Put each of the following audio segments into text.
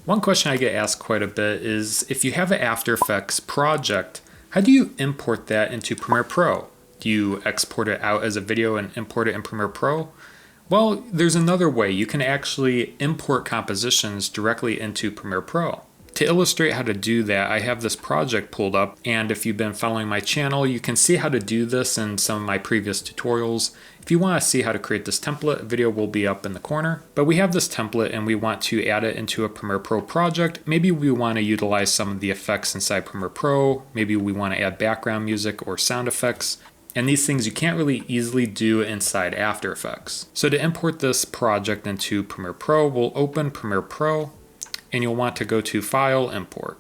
One question I get asked quite a bit is if you have an After Effects project, how do you import that into Premiere Pro? Do you export it out as a video and import it in Premiere Pro? Well, there's another way. You can actually import compositions directly into Premiere Pro. To illustrate how to do that, I have this project pulled up, and if you've been following my channel, you can see how to do this in some of my previous tutorials. If you want to see how to create this template, a video will be up in the corner. But we have this template and we want to add it into a Premiere Pro project. Maybe we want to utilize some of the effects inside Premiere Pro. Maybe we want to add background music or sound effects. And these things you can't really easily do inside After Effects. So to import this project into Premiere Pro, we'll open Premiere Pro and you'll want to go to File, Import.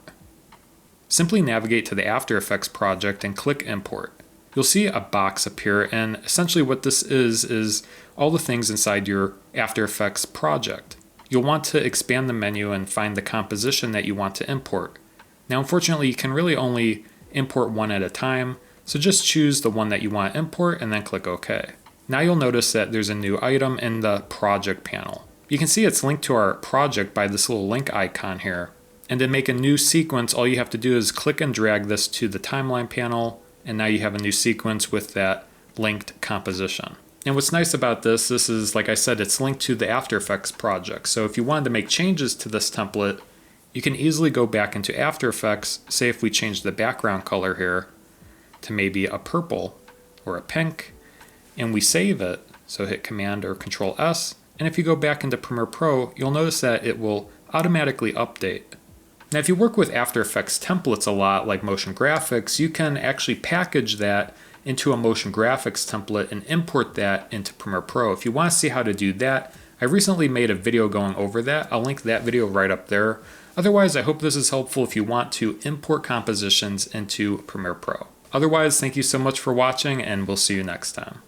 Simply navigate to the After Effects project and click Import. You'll see a box appear, and essentially what this is all the things inside your After Effects project. You'll want to expand the menu and find the composition that you want to import. Now unfortunately you can really only import one at a time, so just choose the one that you want to import and then click OK. Now you'll notice that there's a new item in the project panel. You can see it's linked to our project by this little link icon here. And to make a new sequence, all you have to do is click and drag this to the timeline panel, and now you have a new sequence with that linked composition. And what's nice about this is, like I said, it's linked to the After Effects project. So if you wanted to make changes to this template, you can easily go back into After Effects, say if we change the background color here to maybe a purple or a pink, and we save it, so hit Command or Control S, and if you go back into Premiere Pro, you'll notice that it will automatically update. Now if you work with After Effects templates a lot, like motion graphics, you can actually package that into a motion graphics template and import that into Premiere Pro. If you want to see how to do that, I recently made a video going over that. I'll link that video right up there. Otherwise, I hope this is helpful if you want to import compositions into Premiere Pro. Otherwise, thank you so much for watching, and we'll see you next time.